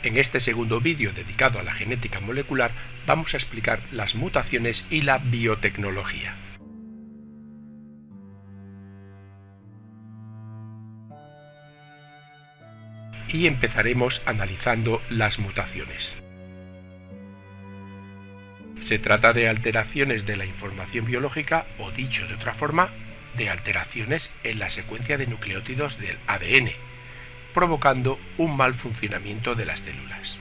En este segundo vídeo dedicado a la genética molecular vamos a explicar las mutaciones y la biotecnología. Y empezaremos analizando las mutaciones. Se trata de alteraciones de la información biológica o, dicho de otra forma, de alteraciones en la secuencia de nucleótidos del ADN, provocando un mal funcionamiento de las células.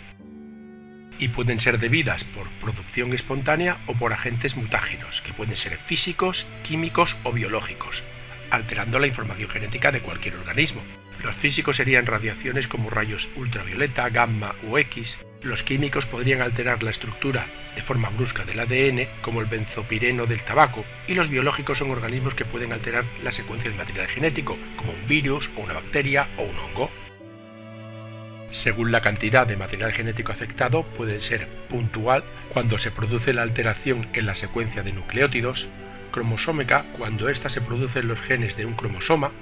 Y pueden ser debidas por producción espontánea o por agentes mutágenos, que pueden ser físicos, químicos o biológicos, alterando la información genética de cualquier organismo. Los físicos serían radiaciones como rayos ultravioleta, gamma o X. Los químicos podrían alterar la estructura de forma brusca del ADN, como el benzopireno del tabaco, y los biológicos son organismos que pueden alterar la secuencia del material genético, como un virus o una bacteria o un hongo. Según la cantidad de material genético afectado, puede ser puntual cuando se produce la alteración en la secuencia de nucleótidos, cromosómica cuando ésta se produce en los genes de un cromosoma,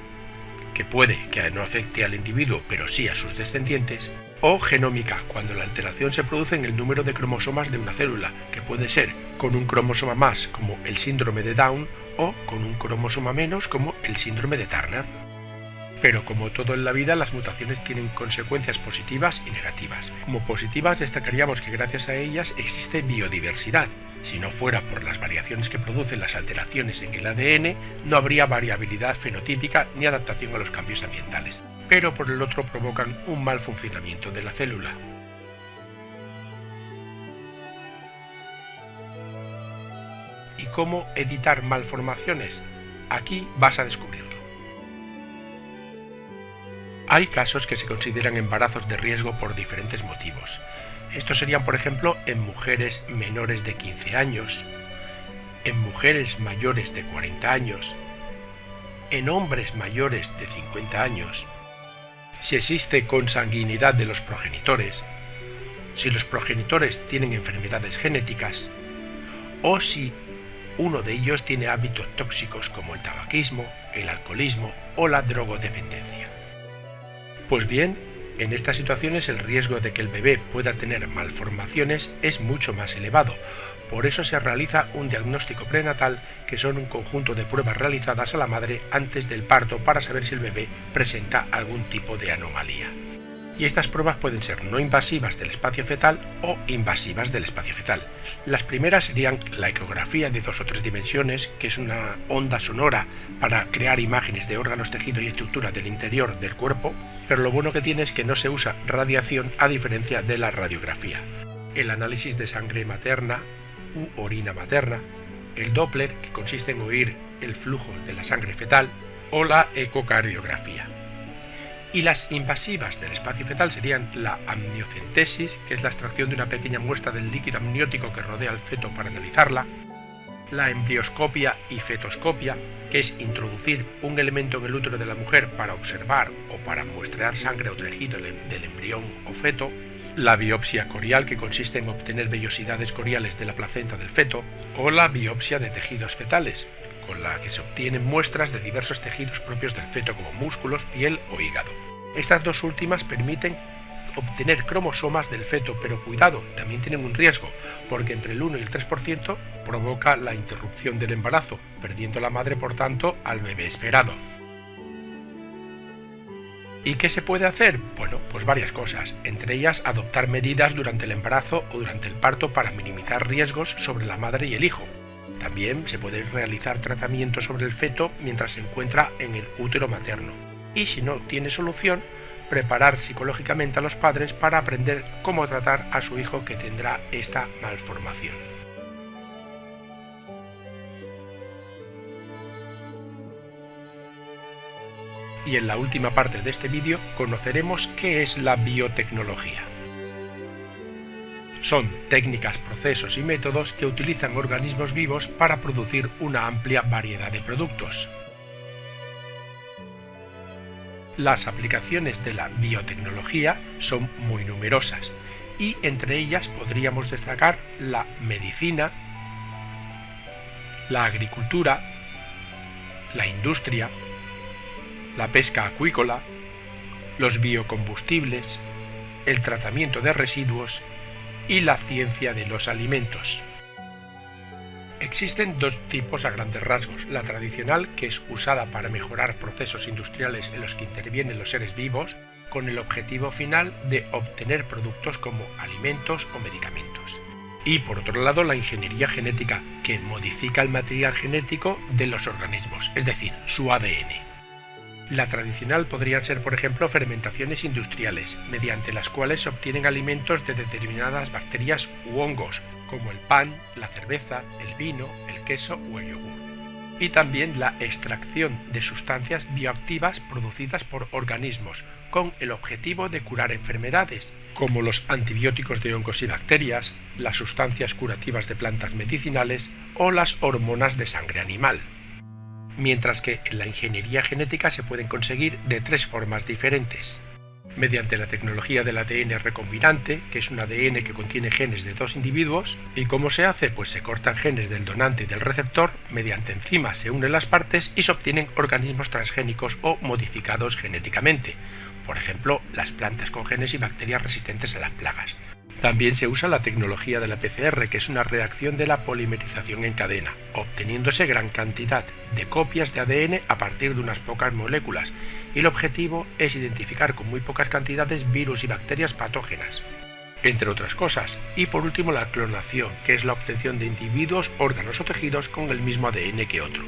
que puede que no afecte al individuo pero sí a sus descendientes, o genómica cuando la alteración se produce en el número de cromosomas de una célula, que puede ser con un cromosoma más como el síndrome de Down o con un cromosoma menos como el síndrome de Turner. Pero como todo en la vida, las mutaciones tienen consecuencias positivas y negativas. Como positivas destacaríamos que gracias a ellas existe biodiversidad. Si no fuera por las variaciones que producen las alteraciones en el ADN, no habría variabilidad fenotípica ni adaptación a los cambios ambientales. Pero por el otro provocan un mal funcionamiento de la célula. ¿Y cómo evitar malformaciones? Aquí vas a descubrirlo. Hay casos que se consideran embarazos de riesgo por diferentes motivos. Estos serían, por ejemplo, en mujeres menores de 15 años, en mujeres mayores de 40 años, en hombres mayores de 50 años, si existe consanguinidad de los progenitores, si los progenitores tienen enfermedades genéticas, o si uno de ellos tiene hábitos tóxicos como el tabaquismo, el alcoholismo o la drogodependencia. Pues bien, en estas situaciones el riesgo de que el bebé pueda tener malformaciones es mucho más elevado. Por eso se realiza un diagnóstico prenatal, que son un conjunto de pruebas realizadas a la madre antes del parto para saber si el bebé presenta algún tipo de anomalía. Y estas pruebas pueden ser no invasivas del espacio fetal o invasivas del espacio fetal. Las primeras serían la ecografía de 2 o 3 dimensiones, que es una onda sonora para crear imágenes de órganos, tejido y estructura del interior del cuerpo, pero lo bueno que tiene es que no se usa radiación a diferencia de la radiografía. El análisis de sangre materna u orina materna, el Doppler, que consiste en oír el flujo de la sangre fetal, o la ecocardiografía. Y las invasivas del espacio fetal serían la amniocentesis, que es la extracción de una pequeña muestra del líquido amniótico que rodea al feto para analizarla, la embrioscopia y fetoscopia, que es introducir un elemento en el útero de la mujer para observar o para muestrear sangre o tejido del embrión o feto, la biopsia corial, que consiste en obtener vellosidades coriales de la placenta del feto, o la biopsia de tejidos fetales, con la que se obtienen muestras de diversos tejidos propios del feto como músculos, piel o hígado. Estas dos últimas permiten obtener cromosomas del feto, pero cuidado, también tienen un riesgo, porque entre el 1 y el 3% provoca la interrupción del embarazo, perdiendo la madre por tanto al bebé esperado. ¿Y qué se puede hacer? Bueno, pues varias cosas, entre ellas adoptar medidas durante el embarazo o durante el parto para minimizar riesgos sobre la madre y el hijo. También se puede realizar tratamiento sobre el feto mientras se encuentra en el útero materno. Y si no tiene solución, preparar psicológicamente a los padres para aprender cómo tratar a su hijo que tendrá esta malformación. Y en la última parte de este vídeo conoceremos qué es la biotecnología. Son técnicas, procesos y métodos que utilizan organismos vivos para producir una amplia variedad de productos. Las aplicaciones de la biotecnología son muy numerosas y entre ellas podríamos destacar la medicina, la agricultura, la industria, la pesca acuícola, los biocombustibles, el tratamiento de residuos y la ciencia de los alimentos. Existen dos tipos a grandes rasgos: la tradicional, que es usada para mejorar procesos industriales en los que intervienen los seres vivos, con el objetivo final de obtener productos como alimentos o medicamentos. Y por otro lado, la ingeniería genética, que modifica el material genético de los organismos, es decir, su ADN. La tradicional podrían ser, por ejemplo, fermentaciones industriales, mediante las cuales se obtienen alimentos de determinadas bacterias u hongos, como el pan, la cerveza, el vino, el queso o el yogur. Y también la extracción de sustancias bioactivas producidas por organismos, con el objetivo de curar enfermedades, como los antibióticos de hongos y bacterias, las sustancias curativas de plantas medicinales o las hormonas de sangre animal. Mientras que en la ingeniería genética se pueden conseguir de tres formas diferentes: mediante la tecnología del ADN recombinante, que es un ADN que contiene genes de dos individuos. ¿Y cómo se hace? Pues se cortan genes del donante y del receptor, mediante enzimas se unen las partes y se obtienen organismos transgénicos o modificados genéticamente, por ejemplo, las plantas con genes y bacterias resistentes a las plagas. También se usa la tecnología de la PCR, que es una reacción de la polimerización en cadena, obteniéndose gran cantidad de copias de ADN a partir de unas pocas moléculas, y el objetivo es identificar con muy pocas cantidades virus y bacterias patógenas, entre otras cosas. Y por último, la clonación, que es la obtención de individuos, órganos o tejidos con el mismo ADN que otro.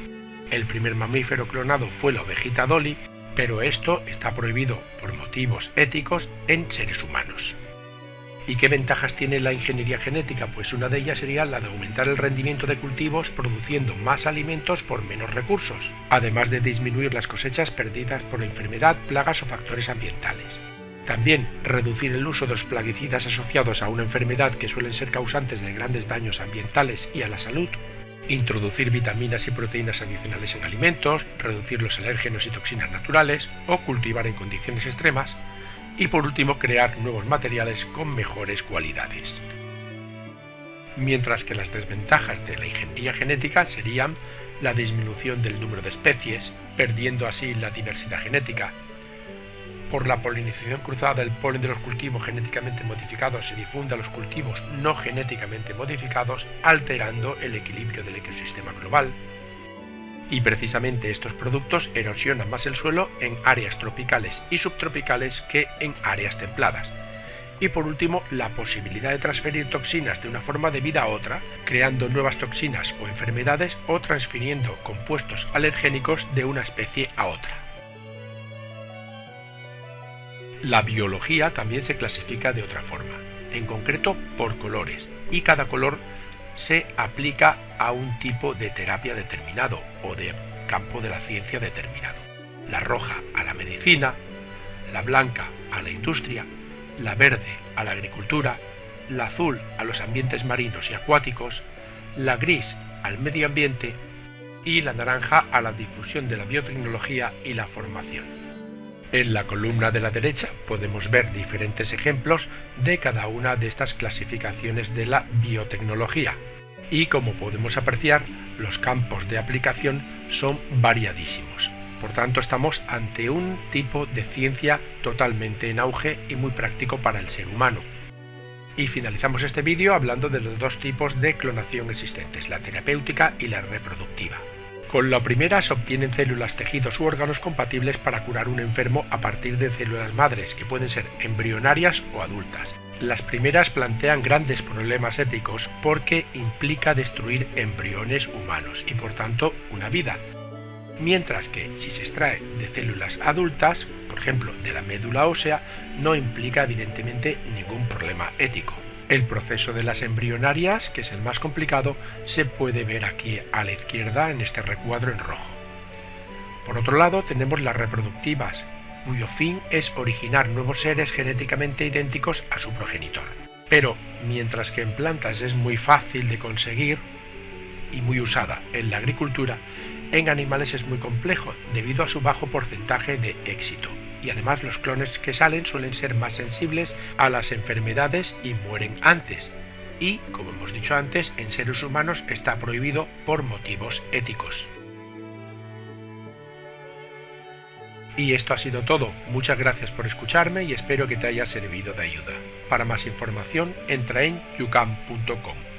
El primer mamífero clonado fue la ovejita Dolly, pero esto está prohibido por motivos éticos en seres humanos. ¿Y qué ventajas tiene la ingeniería genética? Pues una de ellas sería la de aumentar el rendimiento de cultivos produciendo más alimentos por menos recursos, además de disminuir las cosechas perdidas por enfermedad, plagas o factores ambientales. También reducir el uso de los plaguicidas asociados a una enfermedad, que suelen ser causantes de grandes daños ambientales y a la salud. Introducir vitaminas y proteínas adicionales en alimentos, reducir los alérgenos y toxinas naturales o cultivar en condiciones extremas. Y por último, crear nuevos materiales con mejores cualidades. Mientras que las desventajas de la ingeniería genética serían la disminución del número de especies, perdiendo así la diversidad genética. Por la polinización cruzada, el polen de los cultivos genéticamente modificados se difunde a los cultivos no genéticamente modificados, alterando el equilibrio del ecosistema global. Y precisamente estos productos erosionan más el suelo en áreas tropicales y subtropicales que en áreas templadas. Y por último, la posibilidad de transferir toxinas de una forma de vida a otra, creando nuevas toxinas o enfermedades, o transfiriendo compuestos alergénicos de una especie a otra. La biología también se clasifica de otra forma, en concreto por colores, y cada color se aplica a un tipo de terapia determinado o de campo de la ciencia determinado. La roja a la medicina, la blanca a la industria, la verde a la agricultura, la azul a los ambientes marinos y acuáticos, la gris al medio ambiente y la naranja a la difusión de la biotecnología y la formación. En la columna de la derecha podemos ver diferentes ejemplos de cada una de estas clasificaciones de la biotecnología. Y como podemos apreciar, los campos de aplicación son variadísimos. Por tanto, estamos ante un tipo de ciencia totalmente en auge y muy práctico para el ser humano. Y finalizamos este vídeo hablando de los dos tipos de clonación existentes, la terapéutica y la reproductiva. Con la primera se obtienen células, tejidos u órganos compatibles para curar un enfermo a partir de células madres, que pueden ser embrionarias o adultas. Las primeras plantean grandes problemas éticos porque implica destruir embriones humanos y por tanto una vida. Mientras que si se extrae de células adultas, por ejemplo de la médula ósea, no implica evidentemente ningún problema ético. El proceso de las embrionarias, que es el más complicado, se puede ver aquí a la izquierda en este recuadro en rojo. Por otro lado, tenemos las reproductivas, cuyo fin es originar nuevos seres genéticamente idénticos a su progenitor. Pero, mientras que en plantas es muy fácil de conseguir y muy usada en la agricultura, en animales es muy complejo debido a su bajo porcentaje de éxito. Y además los clones que salen suelen ser más sensibles a las enfermedades y mueren antes. Y, como hemos dicho antes, en seres humanos está prohibido por motivos éticos. Y esto ha sido todo. Muchas gracias por escucharme y espero que te haya servido de ayuda. Para más información entra en yucam.com.